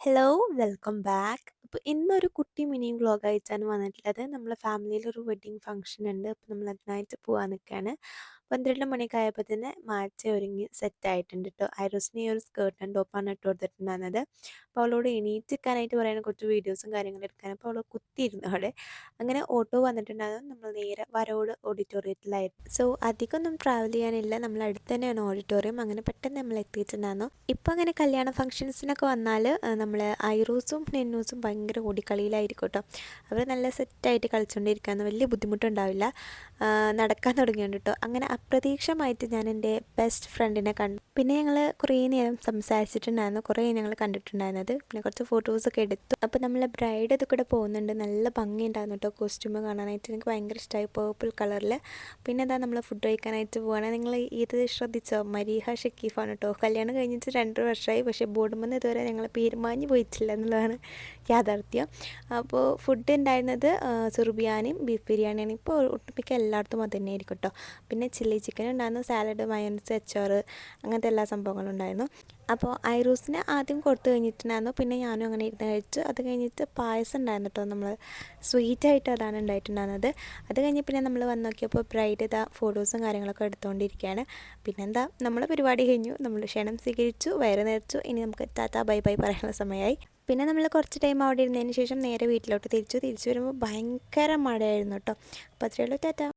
Hello, welcome back. അപ്പോൾ ഇന്നൊരു കുട്ടി മിനി വ്ളോഗായിട്ടാണ് വന്നിട്ടുള്ളത്. നമ്മളെ ഫാമിലിയിലൊരു വെഡ്ഡിങ് ഫംഗ്ഷൻ ഉണ്ട്. അപ്പോൾ നമ്മൾ അതിനായിട്ട് പോകാൻ നിൽക്കുകയാണ്. 12 മണിയൊക്കെ ആയപ്പോൾ തന്നെ മാറ്റി ഒരുങ്ങി സെറ്റായിട്ടുണ്ട് കേട്ടോ. ഐറോസിന് ഈ ഒരു സ്കേർട്ട് ആൻഡ് ടോപ്പാണ് ഇട്ട് കൊടുത്തിട്ടുണ്ടായിരുന്നത്. അപ്പോൾ അവളോട് എണീറ്റിരിക്കാനായിട്ട് പറയുന്ന കുറച്ച് വീഡിയോസും കാര്യങ്ങളും എടുക്കാൻ. അപ്പോൾ അവൾ കുത്തിയിരുന്നു അവിടെ. അങ്ങനെ ഓട്ടോ വന്നിട്ടുണ്ടായിരുന്നു. നമ്മൾ നേരെ വരവോട് ഓഡിറ്റോറിയത്തിലായിരുന്നു. സോ അധികമൊന്നും ട്രാവൽ ചെയ്യാനില്ല. നമ്മൾ അടുത്ത് തന്നെയാണ് ഓഡിറ്റോറിയം. അങ്ങനെ പെട്ടെന്ന് നമ്മൾ എത്തിയിട്ടുണ്ടായിരുന്നു. ഇപ്പോൾ അങ്ങനെ കല്യാണ ഫംഗ്ഷൻസിനൊക്കെ വന്നാൽ നമ്മൾ ഐറൂസും നെന്നൂസും ഭയങ്കര ഓടിക്കളിയിലായിരിക്കും കേട്ടോ. അവർ നല്ല സെറ്റായിട്ട് കളിച്ചുകൊണ്ടിരിക്കുകയെന്ന് വലിയ ബുദ്ധിമുട്ടുണ്ടാവില്ല. നടക്കാൻ തുടങ്ങിയുണ്ട് കേട്ടോ. അങ്ങനെ അപ്രതീക്ഷിതമായിട്ട് ഞാൻ എൻ്റെ ബെസ്റ്റ് ഫ്രണ്ടിനെ കണ്ടു. പിന്നെ ഞങ്ങൾ കുറേ നേരം സംസാരിച്ചിട്ടുണ്ടായിരുന്നു. കുറേ ഞങ്ങൾ കണ്ടിട്ടുണ്ടായിരുന്നത്. പിന്നെ കുറച്ച് ഫോട്ടോസൊക്കെ എടുത്തു. അപ്പോൾ നമ്മൾ ബ്രൈഡ് ഇത് കൂടെ പോകുന്നുണ്ട്. നല്ല ഭംഗിയുണ്ടായിരുന്നു കേട്ടോ കോസ്റ്റ്യൂം കാണാനായിട്ട്. എനിക്ക് ഭയങ്കര ഇഷ്ടമായി പേർപ്പിൾ കളറിൽ. പിന്നെ എന്താ നമ്മൾ ഫുഡ് കഴിക്കാനായിട്ട് പോവുകയാണ്. നിങ്ങൾ ഇത് ശ്രദ്ധിച്ചോ? മരീഹ ഷക്കീഫാണ് കേട്ടോ. കല്യാണം കഴിഞ്ഞിട്ട് 2 വർഷമായി. പക്ഷേ ബോർഡുമെന്ന് ഇതുവരെ ഞങ്ങൾ പെരുമാഞ്ഞ് പോയിട്ടില്ല എന്നുള്ളതാണ് യാഥാർത്ഥ്യം. അപ്പോൾ ഫുഡ് ഉണ്ടായിരുന്നത് സുർബിയാനും ബീഫ് ബിരിയാണിയാണ്. ഇപ്പോൾ ഒട്ടുമിക്ക എല്ലായിടത്തും അത് തന്നെ ആയിരിക്കും കേട്ടോ. പിന്നെ ചില്ലി ചിക്കൻ ഉണ്ടായിരുന്നു, സാലഡ്, മയോണൈസ്, അച്ചാർ, അങ്ങനത്തെ എല്ലാ സംഭവങ്ങളും ഉണ്ടായിരുന്നു. അപ്പോൾ ഐറൂസിന് ആദ്യം കൊടുത്തു കഴിഞ്ഞിട്ടുണ്ടായിരുന്നു. പിന്നെ ഞാനും അങ്ങനെ ഇരുന്ന് കഴിച്ചു. അത് കഴിഞ്ഞിട്ട് പായസം ഉണ്ടായിരുന്നു കേട്ടോ. നമ്മൾ സ്വീറ്റായിട്ട് അതാണ് ഉണ്ടായിട്ടുണ്ടായിരുന്നത്. അത് കഴിഞ്ഞ് പിന്നെ നമ്മൾ വന്ന് നോക്കിയപ്പോൾ ബ്രൈഡ് ഇതാ ഫോട്ടോസും കാര്യങ്ങളൊക്കെ എടുത്തുകൊണ്ടിരിക്കുകയാണ്. പിന്നെന്താ, നമ്മളെ പരിപാടി കഴിഞ്ഞു. നമ്മൾ ക്ഷണം സ്വീകരിച്ചു, വയറ് നിറച്ചു. ഇനി നമുക്ക് ടാറ്റാ ബൈ ബൈ പറയാനുള്ള സമയമായി. പിന്നെ നമ്മൾ കുറച്ച് ടൈം അവിടെ ഇരുന്നതിന് ശേഷം നേരെ വീട്ടിലോട്ട് തിരിച്ചു വരുമ്പോൾ ഭയങ്കര മഴയായിരുന്നു കേട്ടോ. അപ്പോൾ അത്രയേ ഉള്ളൂ, ടാറ്റാ.